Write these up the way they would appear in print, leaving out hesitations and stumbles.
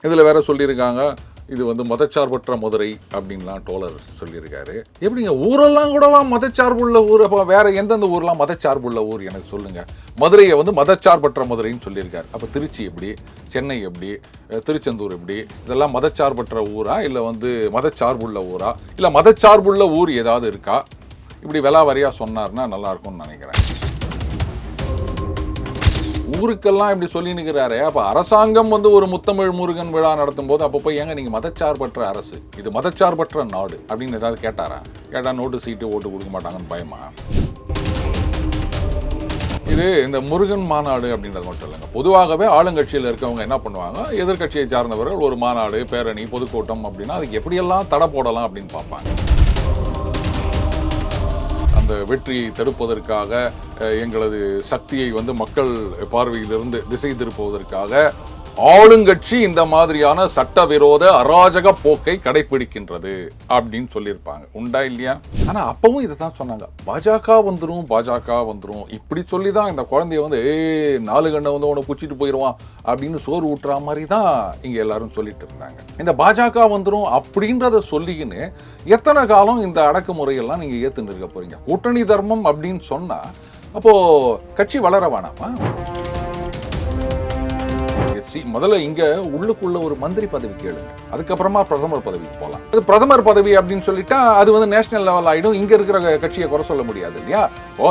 இதில் வேற சொல்லியிருக்காங்க, இது வந்து மதச்சார்பற்ற மதுரை அப்படின்லாம் டோலர் சொல்லியிருக்காரு. எப்படிங்க ஊரெல்லாம் கூடவா மதச்சார்புள்ள ஊர்? அப்போ வேற எந்தெந்த ஊர்லாம் மதச்சார்புள்ள ஊர் எனக்கு சொல்லுங்க. மதுரையை வந்து மதச்சார்பற்ற மதுரைன்னு சொல்லியிருக்காரு. அப்போ திருச்சி எப்படி, சென்னை எப்படி, திருச்செந்தூர் எப்படி, இதெல்லாம் மதச்சார்பற்ற ஊரா, இல்லை வந்து மதச்சார்புள்ள ஊரா, இல்லை மதச்சார்புள்ள ஊர் ஏதாவது இருக்கா? இப்படி விலாவாரியாக சொன்னார்னா நல்லா இருக்கும்னு நினைக்கிறேன். ஊருக்கெல்லாம் இப்படி சொல்லி நிற்கிறாரு. அப்போ அரசாங்கம் வந்து ஒரு முத்தமிழ் முருகன் விழா நடத்தும் போது அப்போ போய் ஏங்க நீங்கள் மதச்சார்பற்ற அரசு, இது மதச்சார்பற்ற நாடு அப்படின்னு ஏதாவது கேட்டாரா? கேட்டால் நோட்டு சீட்டு ஓட்டு கொடுக்க மாட்டாங்கன்னு பயமா? இது இந்த முருகன் மாநாடு அப்படின்றது மட்டும் இல்லைங்க. பொதுவாகவே ஆளுங்கட்சியில் இருக்கவங்க என்ன பண்ணுவாங்க, எதிர்கட்சியை சார்ந்தவர்கள் ஒரு மாநாடு, பேரணி, பொதுக்கூட்டம் அப்படின்னா அதுக்கு எப்படியெல்லாம் தடை போடலாம் அப்படின்னு பார்ப்பாங்க. அந்த வெற்றியை தடுப்பதற்காக, எங்களது சக்தியை வந்து மக்கள் பார்வையிலிருந்து திசை திருப்புவதற்காக ஆளுங்கட்சி இந்த மாதிரியான சட்டவிரோத அராஜக போக்கை கடைபிடிக்கின்றது அப்படின்னு சொல்லியிருப்பாங்க. உண்டா இல்லையா? ஆனா அப்பவும் இதை தான் சொன்னாங்க, பாஜக வந்துரும், பாஜக வந்துரும். இப்படி சொல்லி தான் இந்த குழந்தைய வந்து 4 கண்ணை வந்து உன குச்சிட்டு போயிடுவான் அப்படின்னு சோறு ஊட்டுற மாதிரி தான் இங்க எல்லாரும் சொல்லிட்டு இருந்தாங்க. இந்த பாஜக வந்துரும் அப்படின்றத சொல்லிக்கின்னு எத்தனை காலம் இந்த அடக்குமுறையெல்லாம் நீங்க ஏத்துன்னு இருக்க போறீங்க? கூட்டணி தர்மம் அப்படின்னு சொன்னா அப்போ கட்சி வளர வேணாமா? முதல்ல இங்க உள்ளுக்குள்ள ஒரு மந்திரி பதவி கேளுங்க, அதுக்கப்புறமா பிரதமர் பதவிக்கு போகலாம். அது பிரதமர் பதவி அப்படின்னு சொல்லிட்டா அது வந்து நேஷனல் லெவல் ஆயிடும். இங்க இருக்கிற கட்சியை குறை சொல்ல முடியாது இல்லையா?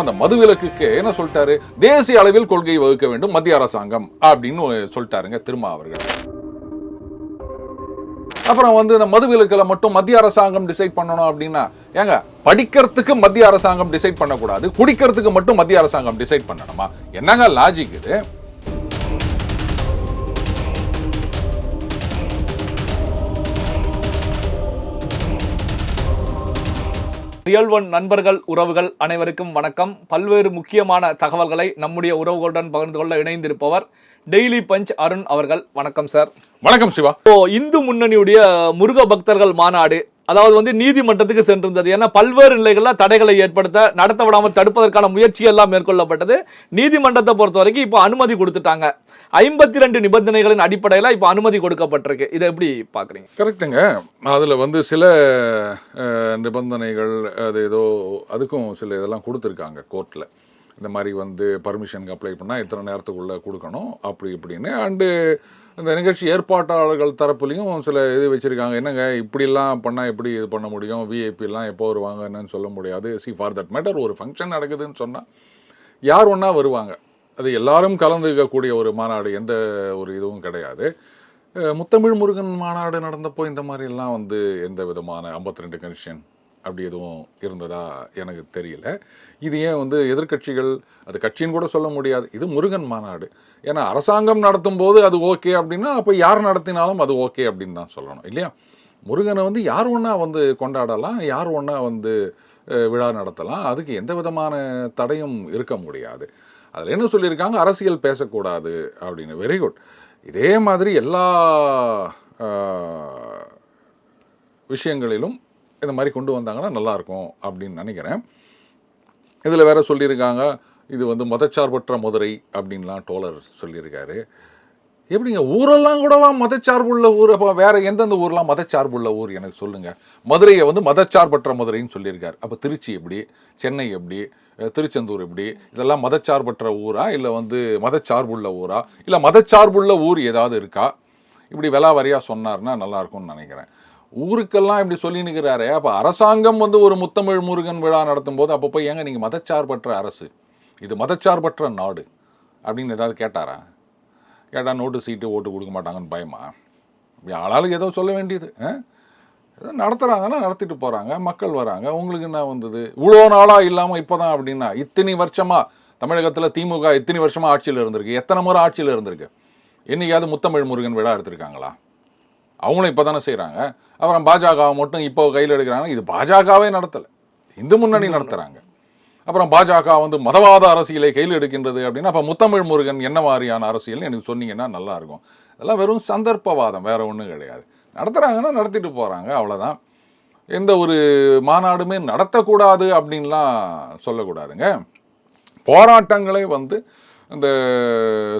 அந்த மதுவிலக்குக்கு என்ன சொல்லிட்டாரு, தேசிய அளவில் கொள்கை வகுக்க வேண்டும் மத்திய அரசாங்கம் அப்படின்னு சொல்லிட்டாருங்க திருமா அவர்கள். அப்புறம் வந்து இந்த மதுவிலக்குல மட்டும் மத்திய அரசாங்கம் டிசைட் பண்ணணும் அப்படின்னா, ஏங்க படிக்கிறதுக்கு மத்திய அரசாங்கம் டிசைட் பண்ணக்கூடாது, குடிக்கிறதுக்கு மட்டும் மத்திய அரசாங்கம் டிசைட் பண்ணணுமா? என்னங்க லாஜிக் இது? ரியல் ஒன் நண்பர்கள், உறவுகள் அனைவருக்கும் வணக்கம். பல்வேறு முக்கியமான தகவல்களை நம்முடைய உறவுகளுடன் பகிர்ந்து கொள்ள இணைந்திருப்பவர் டெய்லி பஞ்ச் அருண் அவர்கள். வணக்கம் சார். வணக்கம் சிவா. இந்து முன்னணியுடைய முருக பக்தர்கள் மாநாடு அதாவது வந்து நீதிமன்றத்துக்கு சென்றிருந்தது. ஏன்னா பல்வேறு நிலைகளில் தடைகளை ஏற்படுத்த, நடத்த விடாமல் தடுப்பதற்கான முயற்சிகள் எல்லாம் மேற்கொள்ளப்பட்டது. நீதிமன்றத்தை பொறுத்த வரைக்கும் இப்போ அனுமதி கொடுத்துட்டாங்க. 52 நிபந்தனைகளின் அடிப்படையில் இப்போ அனுமதி கொடுக்கப்பட்டிருக்கு. இதை எப்படி பார்க்குறீங்க? கரெக்டுங்க. அதில் வந்து சில நிபந்தனைகள் அது ஏதோ அதுக்கும் சில இதெல்லாம் கொடுத்துருக்காங்க கோர்ட்டில். இந்த மாதிரி வந்து பர்மிஷனுக்கு அப்ளை பண்ணால் இத்தனை நேரத்துக்குள்ளே கொடுக்கணும் அப்படி இப்படின்னு. அண்டு இந்த நிகழ்ச்சி ஏற்பாட்டாளர்கள் தரப்புலையும் சில இது வச்சுருக்காங்க. என்னங்க இப்படிலாம் பண்ணால் எப்படி இது பண்ண முடியும், விஐபிலாம் எப்போ வருவாங்க என்னன்னு சொல்ல முடியாது. ஃபார் தட் மேட்டர் ஒரு ஃபங்க்ஷன் நடக்குதுன்னு சொன்னால் யார் ஒன்றா வருவாங்க, அது எல்லாரும் கலந்துக்கக்கூடிய ஒரு மாநாடு, எந்த ஒரு இதுவும் கிடையாது. முத்தமிழ் முருகன் மாநாடு நடந்தப்போ இந்த மாதிரிலாம் வந்து எந்த விதமான 52 கன்ஷன் அப்படி எதுவும் இருந்ததா எனக்கு தெரியல. இது ஏன் வந்து எதிர்கட்சிகள், அது கட்சின்னு கூட சொல்ல முடியாது, இது முருகன் மாநாடு. ஏன்னா அரசாங்கம் நடத்தும் போது அது ஓகே அப்படின்னா அப்போ யார் நடத்தினாலும் அது ஓகே அப்படின்னு தான் சொல்லணும் இல்லையா? முருகனை வந்து யார் ஒன்றா வந்து கொண்டாடலாம், யார் ஒன்றா வந்து விழா நடத்தலாம், அதுக்கு எந்த விதமான தடையும் இருக்க முடியாது. அதில் என்ன சொல்லியிருக்காங்க, அரசியல் பேசக்கூடாது அப்படின்னு. Very good. இதே மாதிரி எல்லா விஷயங்களிலும் இந்த மாதிரி கொண்டு வந்தாங்கன்னா நல்லாயிருக்கும் அப்படின்னு நினைக்கிறேன். இதில் வேற சொல்லியிருக்காங்க, இது வந்து மதச்சார்பற்ற மதுரை அப்படின்லாம் டோலர் சொல்லியிருக்காரு. எப்படிங்க ஊரெல்லாம் கூடவா மதச்சார்புள்ள ஊர்? அப்போ வேற எந்தெந்த ஊர்லாம் மதச்சார்புள்ள ஊர் எனக்கு சொல்லுங்க. மதுரையை வந்து மதச்சார்பற்ற மதுரைன்னு சொல்லியிருக்காரு. அப்போ திருச்சி எப்படி, சென்னை எப்படி, திருச்செந்தூர் எப்படி, இதெல்லாம் மதச்சார்பற்ற ஊரா, இல்லை வந்து மதச்சார்புள்ள ஊரா, இல்லை மதச்சார்புள்ள ஊர் ஏதாவது இருக்கா? இப்படி விலாவாரியாக சொன்னார்னா நல்லா இருக்கும்னு நினைக்கிறேன். ஊருக்கெல்லாம் இப்படி சொல்லி நிற்கிறாரு. அப்போ அரசாங்கம் வந்து ஒரு முத்தமிழ் முருகன் விழா நடத்தும் போது அப்போ போய் ஏங்க நீங்கள் மதச்சார்பற்ற அரசு, இது மதச்சார்பற்ற நாடு அப்படின்னு ஏதாவது கேட்டாரா? கேட்டால் நோட்டு சீட்டு ஓட்டு கொடுக்க மாட்டாங்கன்னு பயமா? ஆளாளுக்கு ஏதோ சொல்ல வேண்டியது. ஏதோ நடத்துகிறாங்கன்னா நடத்திட்டு போகிறாங்க, மக்கள் வராங்க, உங்களுக்கு என்ன வந்தது? இவ்வளோ நாளாக இல்லாமல் இப்போ தான் அப்படின்னா, இத்தனை வருஷமாக தமிழகத்தில் திமுக இத்தனை வருஷமாக ஆட்சியில் இருந்திருக்கு, எத்தனை முறை ஆட்சியில் இருந்திருக்கு, என்னைக்காவது முத்தமிழ் முருகன் விழா எடுத்திருக்காங்களா? அவங்களும் இப்போ தானே செய்கிறாங்க. அப்புறம் பாஜகவை மட்டும் இப்போ கையில் எடுக்கிறாங்க. இது பாஜகவே நடத்தலை, இந்து முன்னணி நடத்துகிறாங்க. அப்புறம் பாஜக வந்து மதவாத அரசியலை கையில் எடுக்கின்றது அப்படின்னா அப்போ முத்தமிழ் முருகன் என்ன மாதிரியான அரசியல்னு எனக்கு சொன்னீங்கன்னா நல்லாயிருக்கும். அதெல்லாம் வெறும் சந்தர்ப்பவாதம், வேற ஒன்றும் கிடையாது. நடத்துகிறாங்கன்னா நடத்திட்டு போகிறாங்க, அவ்வளோதான். எந்த ஒரு மாநாடுமே நடத்தக்கூடாது அப்படின்லாம் சொல்லக்கூடாதுங்க. போராட்டங்களை வந்து இந்த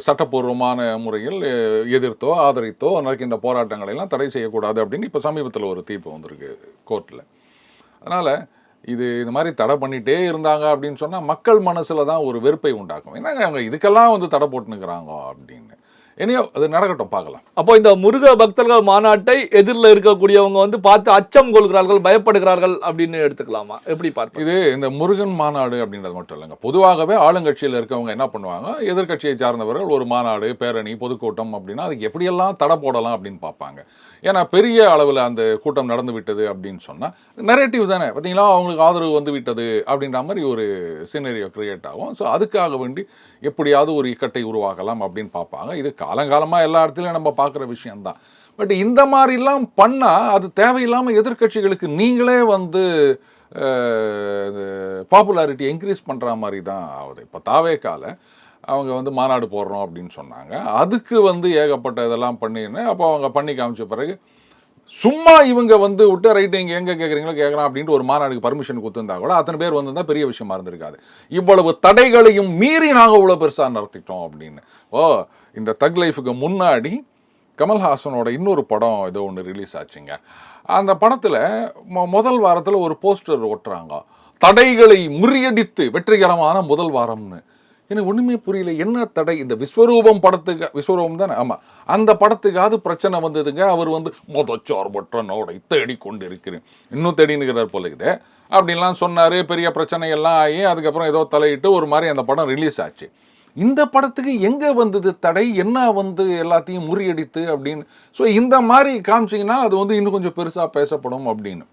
சட்டப்பூர்வமான முறையில் எதிர்த்தோ ஆதரித்தோ நடக்கின்ற போராட்டங்களை எல்லாம் தடை செய்யக்கூடாது அப்படின்னு இப்போ சமீபத்தில் ஒரு தீர்ப்பு வந்திருக்கு கோர்ட்டில். அதனால் இந்த மாதிரி தடை பண்ணிகிட்டே இருந்தாங்க அப்படின்னு சொன்னால் மக்கள் மனசில் தான் ஒரு வெறுப்பை உண்டாக்கும். என்னங்க அவங்க இதுக்கெல்லாம் வந்து தடை போட்டுனுக்கிறாங்க அப்படின்னு. இனியோ அது நடக்கட்டும், பார்க்கலாம். அப்போ இந்த முருக பக்தர்கள் மாநாட்டை எதிரில் இருக்கக்கூடியவங்க வந்து பார்த்து அச்சம் கொள்கிறார்கள், பயப்படுகிறார்கள் அப்படின்னு எடுத்துக்கலாமா? எப்படி பார்ப்போம்? இது இந்த முருகன் மாநாடு அப்படின்றது மட்டும் இல்லைங்க. பொதுவாகவே ஆளுங்கட்சியில் இருக்கவங்க என்ன பண்ணுவாங்க, எதிர்கட்சியை சார்ந்தவர்கள் ஒரு மாநாடு, பேரணி, பொதுக்கூட்டம் அப்படின்னா அதுக்கு எப்படியெல்லாம் தடை போடலாம் அப்படின்னு பார்ப்பாங்க. ஏன்னா பெரிய அளவில் அந்த கூட்டம் நடந்து விட்டது அப்படின்னு சொன்னால் நரேட்டிவ் தானே, பார்த்தீங்களா, அவங்களுக்கு ஆதரவு வந்து விட்டது அப்படின்ற மாதிரி ஒரு சினரியோ கிரியேட் ஆகும். ஸோ அதுக்காக வேண்டி எப்படியாவது ஒரு இக்கட்டை உருவாக்கலாம் அப்படின்னு பார்ப்பாங்க. இது காலங்காலமாக எல்லா இடத்துலையும் நம்ம பார்க்குற விஷயம்தான். பட் இந்த மாதிரிலாம் பண்ணால் அது தேவையில்லாமல் எதிர்கட்சிகளுக்கு நீங்களே வந்து பாப்புலாரிட்டி இன்க்ரீஸ் பண்ணுற மாதிரி தான் ஆகுது. இப்போ தாவேக்கால அவங்க வந்து மாநாடு போடுறோம் அப்படின்னு சொன்னாங்க. அதுக்கு வந்து ஏகப்பட்ட இதெல்லாம் பண்ணின்னு அப்போ அவங்க பண்ணி காமிச்ச பிறகு சும்மா இவங்க வந்து விட்டு ரைட்டு இங்கே எங்கே கேட்குறீங்களோ கேட்குறான் அப்படின்ட்டு ஒரு மாநாடுக்கு பர்மிஷன் கொடுத்துருந்தா கூட அத்தனை பேர் வந்திருந்தா பெரிய விஷயமா இருந்திருக்காது. இவ்வளவு தடைகளையும் மீறி நாங்கள் இவ்வளோ பெருசாக நடத்திட்டோம் அப்படின்னு. இந்த தக் லைஃபுக்கு முன்னாடி கமல்ஹாசனோட இன்னொரு படம் ஏதோ ஒன்று ரிலீஸ் ஆச்சுங்க. அந்த படத்தில் முதல் வாரத்தில் ஒரு போஸ்டர் ஒட்டுறாங்க, தடைகளை முறியடித்து வெற்றிகரமான முதல் வாரம்னு. எனக்கு ஒன்றுமே புரியல, என்ன தடை? இந்த விஸ்வரூபம் படத்துக்கு, விஸ்வரூபம் தானே, ஆமாம், அந்த படத்துக்காவது பிரச்சனை வந்ததுங்க. அவர் வந்து மொதச்சார்பற்ற நாடை தேடி கொண்டு இருக்கிறேன், இன்னும் தேடினுக்கிறார் போல இருக்குது அப்படின்லாம் சொன்னார். பெரிய பிரச்சனையெல்லாம் ஆகி அதுக்கப்புறம் ஏதோ தலையிட்டு ஒரு மாதிரி அந்த படம் ரிலீஸ் ஆச்சு. இந்த படத்துக்கு எங்கே வந்தது தடை? என்ன வந்து எல்லாத்தையும் முறியடித்து அப்படின்னு. ஸோ இந்த மாதிரி காமிச்சிங்கன்னா அது வந்து இன்னும் கொஞ்சம் பெருசாக பேசப்படும் அப்படின்னு.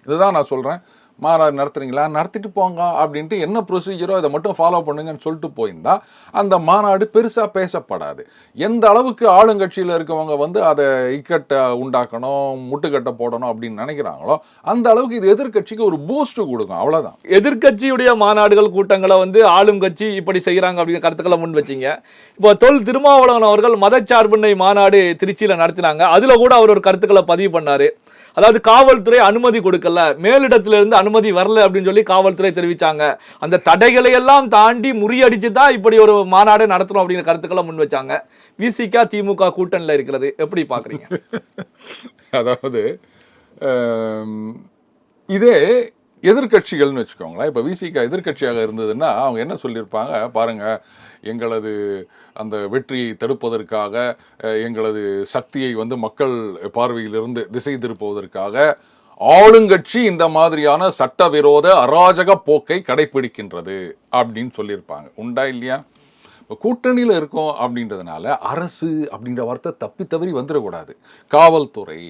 இதுதான் நான் சொல்கிறேன். மாநாடு நடத்துறீங்களா, நடத்திட்டு போங்க அப்படின்ட்டு என்ன ப்ரொசீஜரோ அதை மட்டும் ஃபாலோ பண்ணுங்கன்னு சொல்லிட்டு போயிருந்தா அந்த மாநாடு பெருசாக பேசப்படாது. எந்த அளவுக்கு ஆளுங்கட்சியில் இருக்கவங்க வந்து அதை இக்கட்டை உண்டாக்கணும், முட்டுக்கட்டை போடணும் அப்படின்னு நினைக்கிறாங்களோ அந்த அளவுக்கு இது எதிர்கட்சிக்கு ஒரு பூஸ்ட் கொடுக்கும், அவ்வளோதான். எதிர்கட்சியுடைய மாநாடுகள் கூட்டங்களை வந்து ஆளும் கட்சி இப்படி செய்கிறாங்க அப்படிங்கிற கருத்துக்களை முன் வச்சிங்க. இப்போ தொல் திருமாவளவன் அவர்கள் மதச்சார்பின்மை மாநாடு திருச்சியில் நடத்தினாங்க. அதில் கூட அவர் ஒரு கருத்துக்களை பதிவு பண்ணார். அதாவது காவல்துறை அனுமதி கொடுக்கல, மேலிடத்திலிருந்து அனுமதி வரல அப்படின்னு சொல்லி காவல்துறை தெரிவிச்சாங்க. அந்த தடைகளை எல்லாம் தாண்டி முறியடிச்சு தான் இப்படி ஒரு மாநாடு நடத்தணும் அப்படிங்கிற கருத்துக்களை முன் வச்சாங்க. விசிக திமுக கூட்டணியில் இருக்கிறது எப்படி பாக்குறீங்க? அதாவது இதே எதிர்கட்சிகள்னு வச்சுக்கோங்களேன். இப்போ விசிக எதிர்கட்சியாக இருந்ததுன்னா அவங்க என்ன சொல்லியிருப்பாங்க பாருங்க, எங்களது அந்த வெற்றியை தடுப்பதற்காக, எங்களது சக்தியை வந்து மக்கள் பார்வையிலிருந்து திசை திருப்புவதற்காக ஆளுங்கட்சி இந்த மாதிரியான சட்டவிரோத அராஜக போக்கை கடைபிடிக்கின்றது அப்படின்னு சொல்லியிருப்பாங்க. உண்டா இல்லையா? இப்போ கூட்டணியில் இருக்கோம் அப்படின்றதுனால அரசு அப்படின்ற வார்த்தை தப்பி தவறி வந்துடக்கூடாது. காவல்துறை,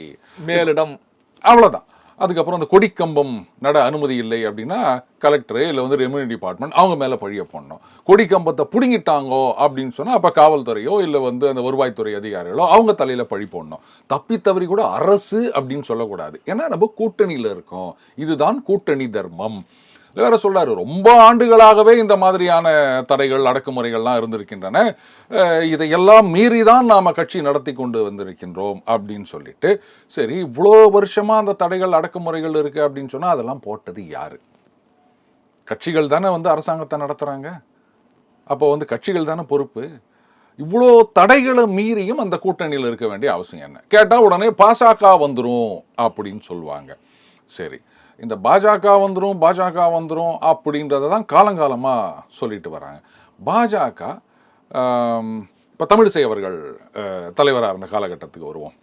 மேலிடம், அவ்வளோதான். அதுக்கப்புறம் அந்த கொடிக்கம்பம் நட அனுமதி இல்லை அப்படின்னா கலெக்டரு இல்லை வந்து ரெவென்யூ டிபார்ட்மெண்ட் அவங்க மேலே பழிய போடணும். கொடிக்கம்பத்தை பிடுங்கிட்டாங்கோ அப்படின்னு சொன்னால் அப்போ காவல்துறையோ இல்லை வந்து அந்த வருவாய்த்துறை அதிகாரிகளோ அவங்க தலையில் பழி போடணும். தப்பி தவறி கூட அரசு அப்படின்னு சொல்லக்கூடாது. ஏன்னா நம்ம கூட்டணியில் இருக்கோம், இதுதான் கூட்டணி தர்மம். வேற சொல்றாரு, ரொம்ப ஆண்டுகளாகவே இந்த மாதிரியான தடைகள் அடக்குமுறைகள்லாம் இருந்திருக்கின்றன, இதையெல்லாம் மீறிதான் நாம கட்சி நடத்தி கொண்டு வந்திருக்கின்றோம் அப்படின்னு சொல்லிட்டு, சரி இவ்வளோ வருஷமா அந்த தடைகள் அடக்குமுறைகள் இருக்கு அப்படின்னு சொன்னா அதெல்லாம் போட்டது யாரு? கட்சிகள் தானே வந்து அரசாங்கத்தை நடத்துறாங்க. அப்போ வந்து கட்சிகள் தானே பொறுப்பு. இவ்வளோ தடைகளை மீறியும் அந்த கூட்டணியில் இருக்க வேண்டிய அவசியம் என்ன? கேட்டால் உடனே பாஜக வந்துடும் அப்படின்னு சொல்லுவாங்க. சரி, இந்த பாஜக வந்துடும் அப்படின்றத தான் காலங்காலமாக சொல்லிட்டு வராங்க. பாஜக இப்போ தமிழிசை அவர்கள் தலைவராக இருந்த காலகட்டத்துக்கு வருவோம்.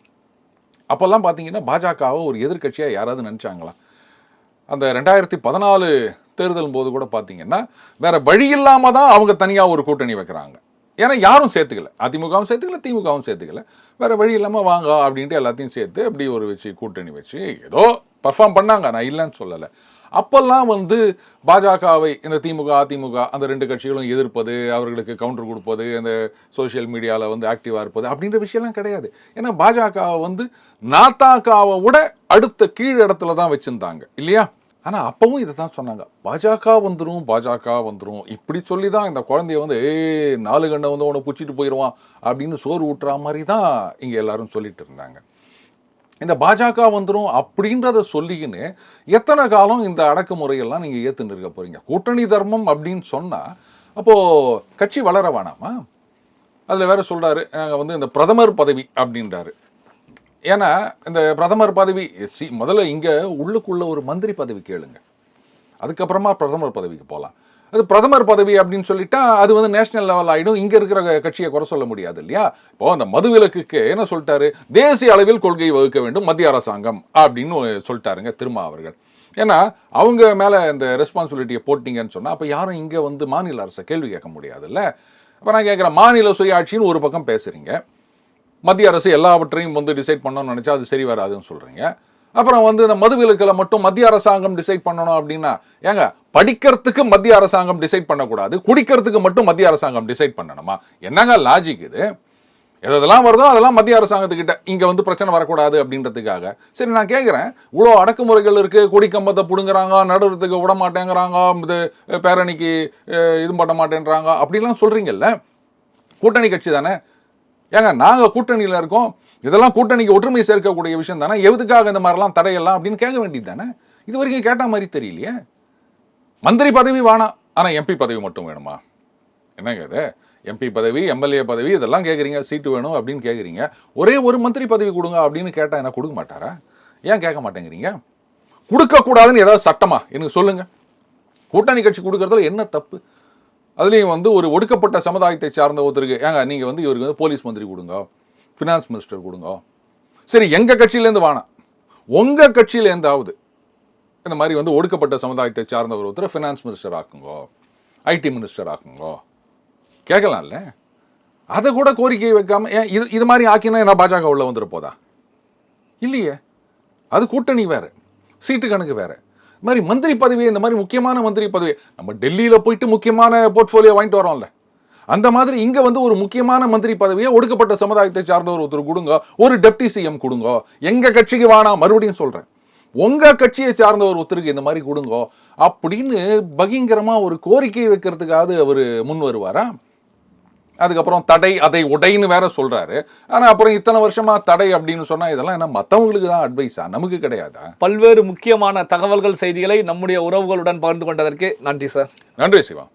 அப்போல்லாம் பார்த்தீங்கன்னா பாஜகவை ஒரு எதிர்கட்சியாக யாராவது நினச்சாங்களா? அந்த 2014 தேர்தல் போது கூட பார்த்தீங்கன்னா வேற வழி இல்லாமல் தான் அவங்க தனியாக ஒரு கூட்டணி வைக்கிறாங்க. ஏன்னா யாரும் சேர்த்துக்கல, அதிமுகவும் சேர்த்துக்கல, திமுகவும் சேர்த்துக்கல, வேற வழி இல்லாமல் வாங்க அப்படின்ட்டு எல்லாத்தையும் சேர்த்து அப்படி ஒரு வச்சு கூட்டணி வச்சு ஏதோ பர்ஃபார்ம் பண்ணாங்க, நான் இல்லைன்னு சொல்லலை. அப்பெல்லாம் வந்து பாஜகவை இந்த திமுக அதிமுக அந்த ரெண்டு கட்சிகளும் எதிர்ப்பது, அவர்களுக்கு கவுண்டர் கொடுப்பது, அந்த சோசியல் மீடியாவில் வந்து ஆக்டிவாக இருப்பது அப்படின்ற விஷயம்லாம் கிடையாது. ஏன்னா பாஜகவை வந்து நாத்தாக்காவை விட அடுத்த கீழ் இடத்துல தான் வச்சுருந்தாங்க இல்லையா? ஆனால் அப்பவும் இதை தான் சொன்னாங்க, பாஜக வந்துடும் இப்படி சொல்லி தான் இந்த குழந்தைய வந்து 4 கண்ணை வந்து உன்னை பிடிச்சிட்டு போயிடுவான் அப்படின்னு சோறு ஊட்டுற மாதிரி தான் இங்கே எல்லாரும் சொல்லிட்டு இருந்தாங்க. இந்த பாஜக வந்துடும் அப்படின்றத சொல்லிக்கின்னு எத்தனை காலம் இந்த அடக்குமுறையெல்லாம் நீங்கள் ஏற்றுன்னு இருக்க போறீங்க? கூட்டணி தர்மம் அப்படின்னு சொன்னால் அப்போது கட்சி வளர வேணாமா? அதில் வேற சொல்கிறாரு, நாங்கள் வந்து இந்த பிரதமர் பதவி அப்படின்றாரு. ஏன்னா இந்த பிரதமர் பதவி முதல்ல இங்கே உள்ளுக்குள்ள ஒரு மந்திரி பதவி கேளுங்க, அதுக்கப்புறமா பிரதமர் பதவிக்கு போகலாம். அது பிரதமர் பதவி அப்படின்னு சொல்லிட்டா அது வந்து நேஷனல் லெவல் ஆகிடும், இங்கே இருக்கிற கட்சியை குறை சொல்ல முடியாது இல்லையா? இப்போ அந்த மதுவிலக்குக்கு என்ன சொல்லிட்டாரு, தேசிய அளவில் கொள்கை வகுக்க வேண்டும் மத்திய அரசாங்கம் அப்படின்னு சொல்லிட்டாருங்க திருமா அவர்கள். ஏன்னா அவங்க மேலே இந்த ரெஸ்பான்சிபிலிட்டியை போட்டிங்கன்னு சொன்னால் அப்போ யாரும் இங்கே வந்து மாநில அரசை கேள்வி கேட்க முடியாதுல்ல. அப்போ நான் கேட்குறேன், மாநில சுயாட்சின்னு ஒரு பக்கம் பேசுகிறீங்க, மத்திய அரசு எல்லாவற்றையும் வந்து டிசைட் பண்ணணும்னு நினச்சா அது சரி வராதுன்னு சொல்கிறீங்க. அப்புறம் வந்து இந்த மதுவிலக்கில் மட்டும் மத்திய அரசாங்கம் டிசைட் பண்ணணும் அப்படின்னா, ஏங்க படிக்கிறதுக்கு மத்திய அரசாங்கம் டிசைட் பண்ணக்கூடாது, குடிக்கிறதுக்கு மட்டும் மத்திய அரசாங்கம் டிசைட் பண்ணணுமா? என்னங்க லாஜிக் இது? எதெல்லாம் வருதோ அதெல்லாம் மத்திய அரசாங்கத்துக்கிட்ட, இங்கே வந்து பிரச்சனை வரக்கூடாது அப்படின்றதுக்காக. சரி, நான் கேட்குறேன், இவ்வளோ அடக்குமுறைகள் இருக்குது, குடிக்கம்பத்தை பிடுங்குறாங்க, நடுறதுக்கு விட மாட்டேங்கிறாங்க, இது பேரணிக்கு இது பண்ண மாட்டேன்றாங்க அப்படிலாம் சொல்கிறீங்கல்ல, கூட்டணி கட்சி தானே ஏங்க, நாங்கள் கூட்டணியில் இருக்கோம், இதெல்லாம் கூட்டணிக்கு ஒற்றுமை சேர்க்கக்கூடிய விஷயம் தானே, எதுக்காக இந்த மாதிரிலாம் தடையெல்லாம் அப்படின்னு கேட்க வேண்டியது தானே? இது வரைக்கும் கேட்ட மாதிரி தெரியலையே. மந்திரி பதவி வேணாம், ஆனால் எம்பி பதவி மட்டும் வேணுமா? என்னங்க இது? எம்பி பதவி, எம்எல்ஏ பதவி இதெல்லாம் கேட்குறீங்க, சீட்டு வேணும் அப்படின்னு கேட்குறீங்க, ஒரே ஒரு மந்திரி பதவி கொடுங்க அப்படின்னு கேட்டால் என்ன கொடுக்க மாட்டாரா? ஏன் கேட்க மாட்டேங்கிறீங்க? கொடுக்கக்கூடாதுன்னு ஏதாவது சட்டமா எனக்கு சொல்லுங்க. கூட்டணி கட்சி கொடுக்கறதுல என்ன தப்பு? அதுலேயும் வந்து ஒரு ஒடுக்கப்பட்ட சமுதாயத்தை சார்ந்த ஒருத்தருக்கு, ஏங்க நீங்கள் வந்து இவருக்கு வந்து போலீஸ் மந்திரி கொடுங்க, ஃபினான்ஸ் மினிஸ்டர் கொடுங்க. சரி, எங்கள் கட்சியிலேருந்து வேணாம், உங்கள் கட்சியிலேருந்தாவது இந்த மாதிரி வந்து ஒடுக்கப்பட்ட சமுதாயத்தை சார்ந்தவர் ஒருத்தர் ஃபினான்ஸ் மினிஸ்டர் ஆக்குங்கோ, ஐடி மினிஸ்டர் ஆக்குங்கோ, கேட்கலாம்ல. அதை கூட கோரிக்கை வைக்காம ஏன் இது மாதிரி ஆக்கினா என்ன பாஜக உள்ள வந்துட போதா? இல்லையே, அது கூட்டணி வேற, சீட்டு கணக்கு வேற. இந்த மாதிரி மந்திரி பதவி, இந்த மாதிரி முக்கியமான மந்திரி பதவி, நம்ம டெல்லியில் போயிட்டு முக்கியமான போர்ட்ஃபோலியோ வாங்கிட்டு வரோம்ல, அந்த மாதிரி இங்கே வந்து ஒரு முக்கியமான மந்திரி பதவியை ஒடுக்கப்பட்ட சமுதாயத்தை சார்ந்தவர் ஒருத்தர் கொடுங்க, ஒரு டெப்டி சிஎம் கொடுங்க. எங்கள் கட்சிக்கு வேணாம், மறுபடியும் சொல்கிறேன், உங்கள் கட்சியை சார்ந்தவர் ஒருத்தருக்கு இந்த மாதிரி கொடுங்க அப்படின்னு பகிங்கரமாக ஒரு கோரிக்கை வைக்கிறதுக்காவது அவர் முன் வருவாரா? அதுக்கப்புறம் தடை, அதை உடைன்னு வேற சொல்றாரு. ஆனா அப்புறம் இத்தனை வருஷமா தடை அப்படின்னு சொன்னா இதெல்லாம் என்ன மற்றவங்களுக்கு தான் அட்வைஸா, நமக்கு கிடையாதா? பல்வேறு முக்கியமான தகவல்கள், செய்திகளை நம்முடைய உறவுகளுடன் பகிர்ந்து கொண்டதற்கு நன்றி சார். நன்றி சிவா.